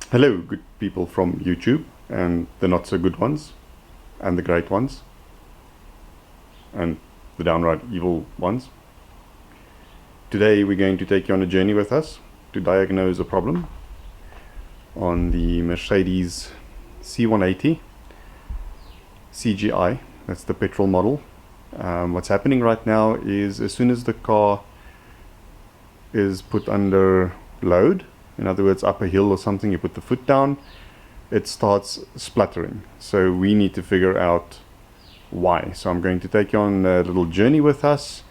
Hello, good people from YouTube, and the not so good ones, and the great ones, and the downright evil ones. Today we're going to take you on a journey with us to diagnose a problem on the Mercedes C180 CGI. That's the petrol model. What's happening right now is as soon as the car is put under load, in other words up a hill or something, you put the foot down, it starts spluttering. So we need to figure out why. So I'm going to take you on a little journey with us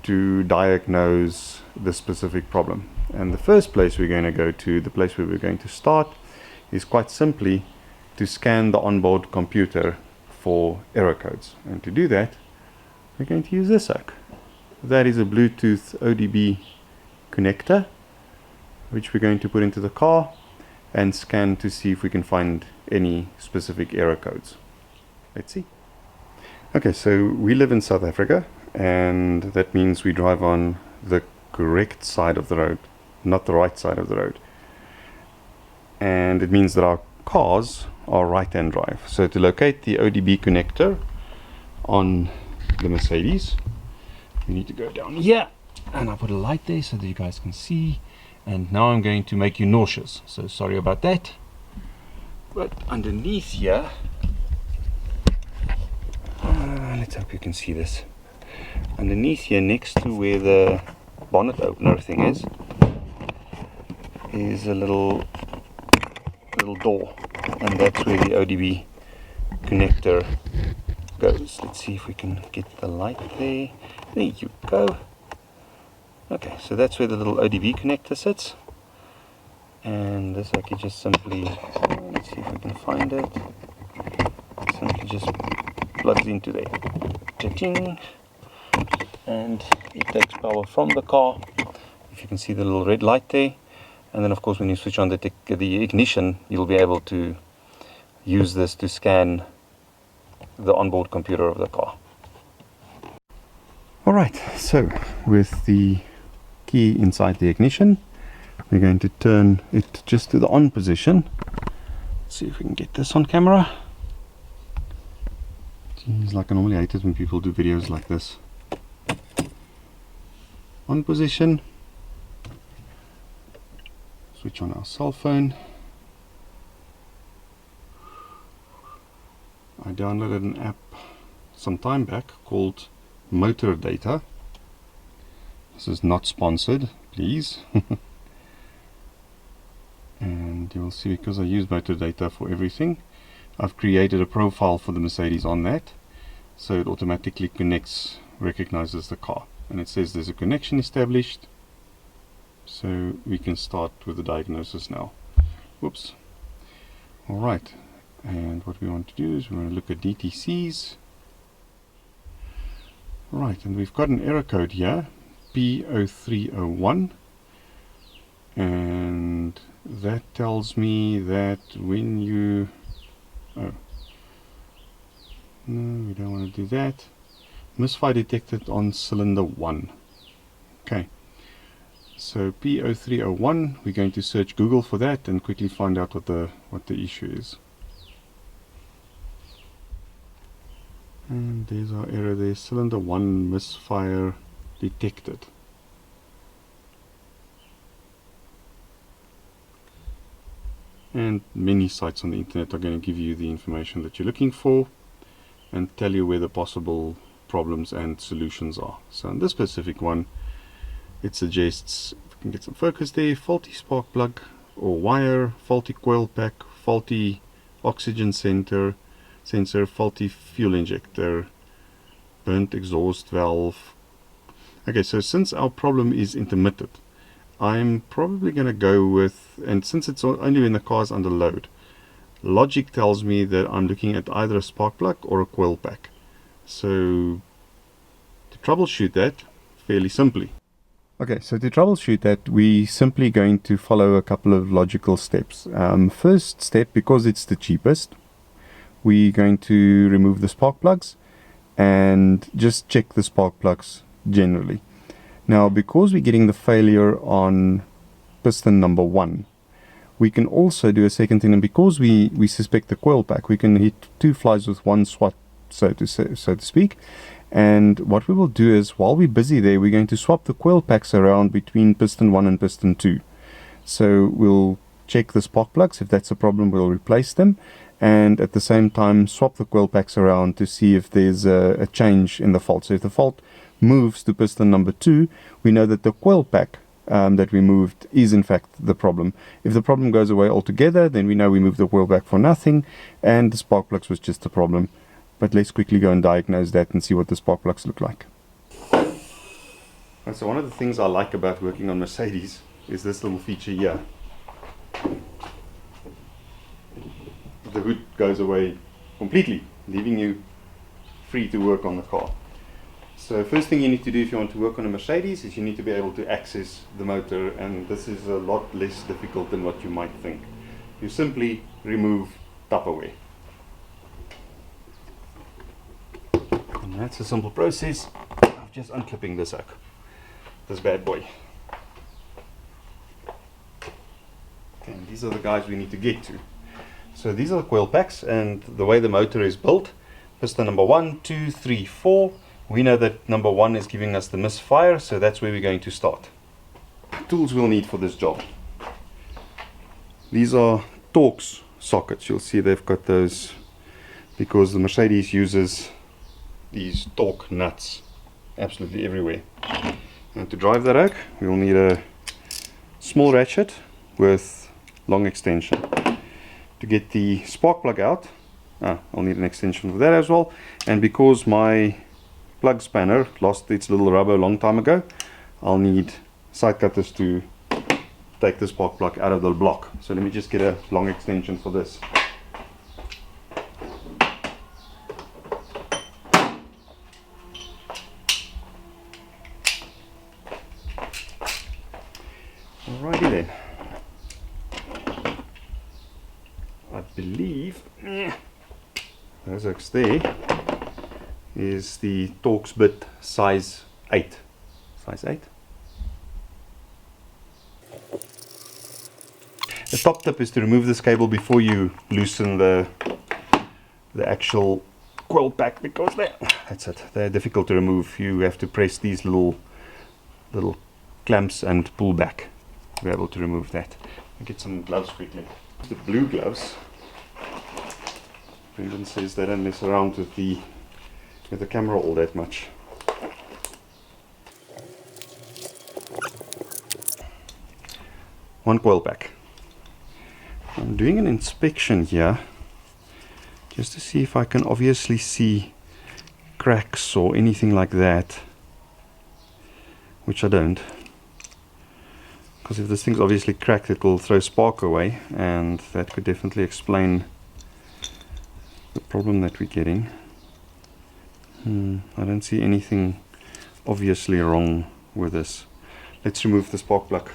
to diagnose the specific problem. And the first place we're going to go to, the place where we're going to start, is quite simply to scan the onboard computer for error codes. And to do that, we're going to use this hook. That is a Bluetooth ODB connector, which we're going to put into the car and scan to see if we can find any specific error codes. Let's see. Okay, so we live in South Africa, and that means we drive on the correct side of the road, not the right side of the road. And it means that our cars are right-hand drive. So to locate the ODB connector on the Mercedes, we need to go down here, and I'll put a light there so that you guys can see. And now I'm going to make you nauseous, so sorry about that. But underneath here, let's hope you can see this. Underneath here, next to where the bonnet opener thing is a little door, and that's where the ODB connector goes. Let's see if we can get the light there. There you go. Okay, so that's where the little ODB connector sits, and this I could just simply, let's see if we can find it, simply just plugs into there, cha-ching, and it takes power from the car. If you can see the little red light there, and then of course when you switch on the ignition, you'll be able to use this to scan the onboard computer of the car. Alright, so with the key inside the ignition, we're going to turn it just to the on position. Let's see if we can get this on camera. Jeez, like I normally hate it when people do videos like this. On position. Switch on our cell phone. I downloaded an app some time back called Motor Data. This is not sponsored, please. And you'll see, because I use Motor Data for everything, I've created a profile for the Mercedes on that, so it automatically recognizes the car, and it says there's a connection established, so we can start with the diagnosis now. Whoops. Alright, and what we want to do is we want to look at DTCs. Right, and we've got an error code here, P0301, and that tells me that when you, oh no, we don't want to do that, misfire detected on cylinder 1. Okay, so P0301, we're going to search Google for that and quickly find out what the issue is. And there's our error there, cylinder 1 misfire detected. And many sites on the internet are going to give you the information that you're looking for and tell you where the possible problems and solutions are. So in this specific one, it suggests, if we can get some focus there, faulty spark plug or wire, faulty coil pack, faulty oxygen sensor, faulty fuel injector, burnt exhaust valve. Okay, so since our problem is intermittent, I'm probably going to go with, and since it's only when the car is under load, logic tells me that I'm looking at either a spark plug or a coil pack. So to troubleshoot that fairly simply. Okay, so to troubleshoot that, we're simply going to follow a couple of logical steps. First step, because it's the cheapest, we're going to remove the spark plugs and just check the spark plugs generally. Now, because we're getting the failure on piston number 1, we can also do a second thing, and because we suspect the coil pack, we can hit 2 flies with one swat, so to speak. And what we will do is, while we're busy there, we're going to swap the coil packs around between piston 1 and piston 2. So we'll check the spark plugs. If that's a problem, we'll replace them, and at the same time swap the coil packs around to see if there's a change in the fault. So if the fault moves to piston number 2, we know that the coil pack that we moved is in fact the problem. If the problem goes away altogether, then we know we moved the coil pack for nothing and the spark plugs was just a problem. But let's quickly go and diagnose that and see what the spark plugs look like. And so one of the things I like about working on Mercedes is this little feature here. The hood goes away completely, leaving you free to work on the car. So first thing you need to do if you want to work on a Mercedes is you need to be able to access the motor, and this is a lot less difficult than what you might think. You simply remove Tupperware. And that's a simple process of just unclipping this hook, this bad boy. And these are the guys we need to get to. So these are the coil packs, and the way the motor is built, piston number 1, 2, 3, 4. We know that number 1 is giving us the misfire, so that's where we're going to start. Tools we'll need for this job. These are Torx sockets. You'll see they've got those because the Mercedes uses these Torx nuts absolutely everywhere. And to drive that hook, we'll need a small ratchet with long extension. To get the spark plug out, I'll need an extension for that as well. And because my plug spanner lost its little rubber a long time ago, I'll need side cutters to take the spark plug out of the block. So let me just get a long extension for this. Alrighty then. I believe those hooks there is the Torx bit size 8. Size 8. The top tip is to remove this cable before you loosen the actual coil pack, because that's it. They're difficult to remove. You have to press these little clamps and pull back to be able to remove that. I'll get some gloves quickly. The blue gloves. Brendan says they don't mess around with the camera all that much. One coil pack. I'm doing an inspection here just to see if I can obviously see cracks or anything like that, which I don't, because if this thing's obviously cracked, it will throw spark away, and that could definitely explain the problem that we're getting. I don't see anything obviously wrong with this. Let's remove the spark plug.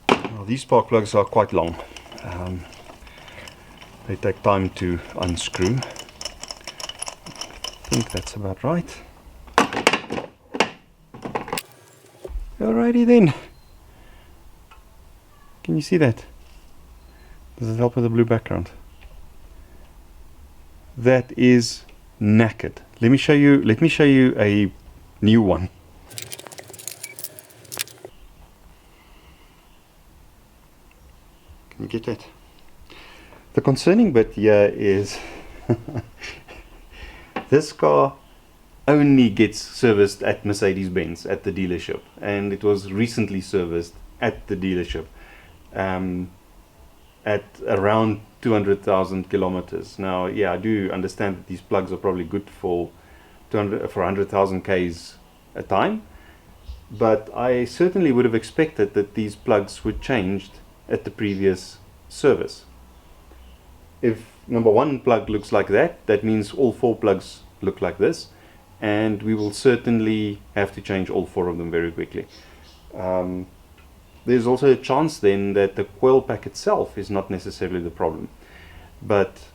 Well, these spark plugs are quite long. They take time to unscrew. I think that's about right. Alrighty then. Can you see that? Does it help with the blue background? That is knackered. Let me show you a new one. Can you get that? The concerning bit here is this car only gets serviced at Mercedes-Benz at the dealership, and it was recently serviced at the dealership at around 200,000 kilometers. Now, yeah, I do understand that these plugs are probably good for 100,000 Ks a time, but I certainly would have expected that these plugs were changed at the previous service. If number 1 plug looks like that, that means all 4 plugs look like this, and we will certainly have to change all 4 of them very quickly. there's also a chance then that the coil pack itself is not necessarily the problem. But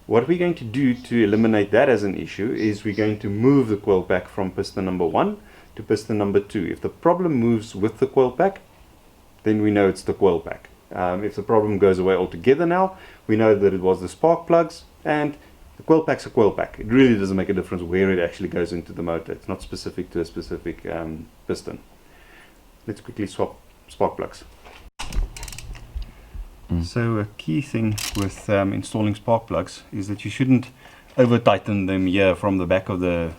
what we're going to do to eliminate that as an issue is we're going to move the coil pack from piston number 1 to piston number 2. If the problem moves with the coil pack, then we know it's the coil pack. If the problem goes away altogether now, we know that it was the spark plugs, and the coil pack's a coil pack. It really doesn't make a difference where it actually goes into the motor. It's not specific to a specific piston. Let's quickly swap spark plugs. So a key thing with installing spark plugs is that you shouldn't over tighten them here from the back of the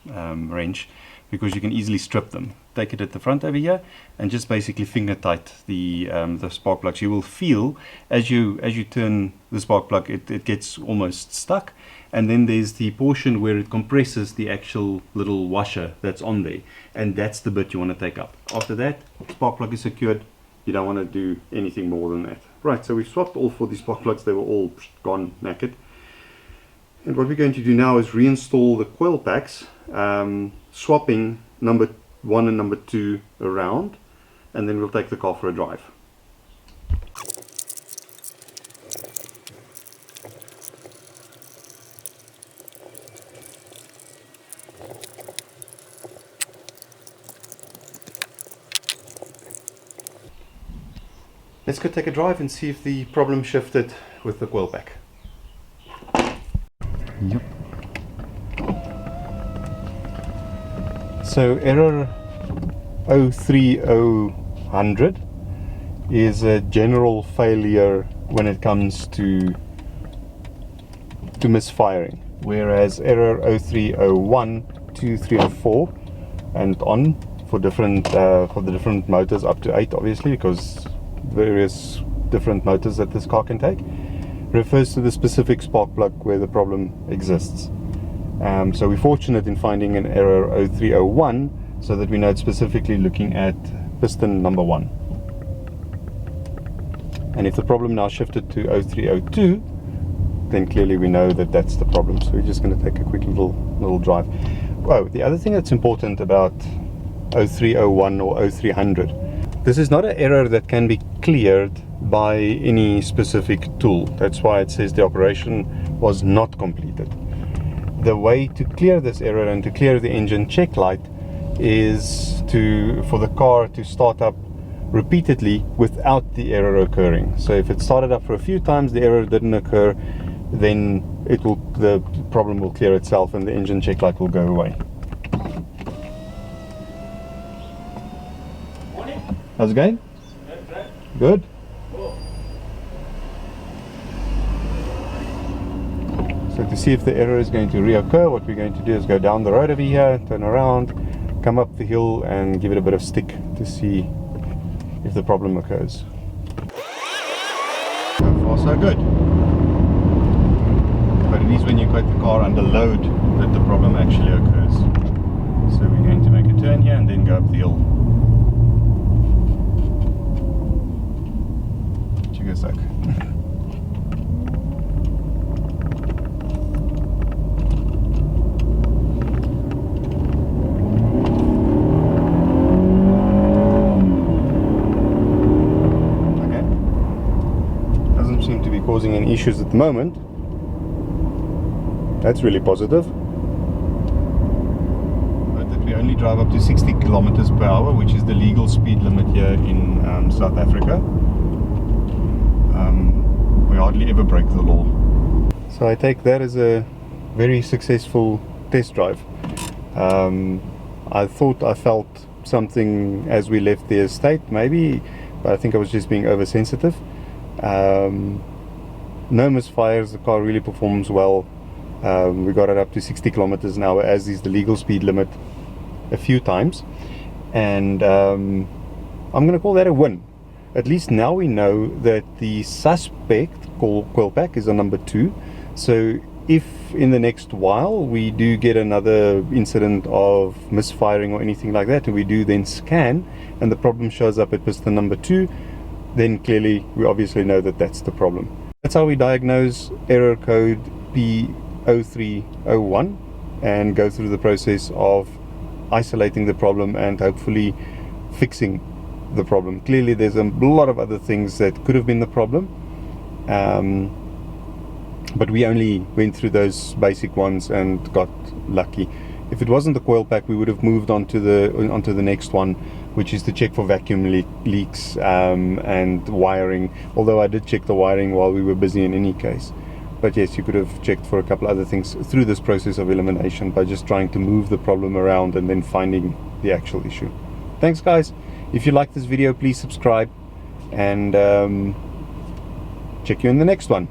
wrench, because you can easily strip them. Take it at the front over here and just basically finger tight the spark plugs. You will feel as you turn the spark plug, it gets almost stuck, and then there's the portion where it compresses the actual little washer that's on there, and that's the bit you want to take up. After that, spark plug is secured. You don't want to do anything more than that. Right, so we've swapped all 4 of these spark plugs. They were all gone, knackered. And what we're going to do now is reinstall the coil packs, swapping number 1 and number 2 around, and then we'll take the car for a drive. Let's go take a drive and see if the problem shifted with the coil pack. Yep. So error 030100 is a general failure when it comes to misfiring, whereas error 0301, 2, 3 and 4 and on for the different motors up to 8, obviously, because various different motors that this car can take, refers to the specific spark plug where the problem exists. So we're fortunate in finding an error 0301 so that we know it's specifically looking at piston number 1. And if the problem now shifted to 0302, then clearly we know that that's the problem. So we're just going to take a quick little drive. Oh, the other thing that's important about 0301 or 0300, this is not an error that can be cleared by any specific tool. That's why it says the operation was not completed. The way to clear this error and to clear the engine check light is for the car to start up repeatedly without the error occurring. So if it started up for a few times, the error didn't occur, then the problem will clear itself and the engine check light will go away. How's it going? Good. So to see if the error is going to reoccur, what we're going to do is go down the road over here, turn around, come up the hill and give it a bit of stick to see if the problem occurs. So far so good. But it is when you put the car under load that the problem actually occurs. So we're going to make a turn here and then go up the hill. Suck. Doesn't seem to be causing any issues at the moment. That's really positive. But that we only drive up to 60 kilometers per hour, which is the legal speed limit here in South Africa. We hardly ever break the law. So I take that as a very successful test drive. I thought I felt something as we left the estate, maybe, but I think I was just being oversensitive. No misfires, the car really performs well. We got it up to 60 kilometers an hour, as is the legal speed limit, a few times, and I'm going to call that a win. At least now we know that the suspect coil pack is on number 2. So if in the next while we do get another incident of misfiring or anything like that, and we do then scan and the problem shows up at piston number 2, then clearly we obviously know that that's the problem. That's how we diagnose error code P0301 and go through the process of isolating the problem and hopefully fixing the problem. Clearly there's a lot of other things that could have been the problem, but we only went through those basic ones and got lucky. If it wasn't the coil pack, we would have moved on to the next one, which is to check for vacuum leaks and wiring, although I did check the wiring while we were busy in any case. But yes, you could have checked for a couple other things through this process of elimination by just trying to move the problem around and then finding the actual issue. Thanks guys. If you like this video, please subscribe, and check you in the next one.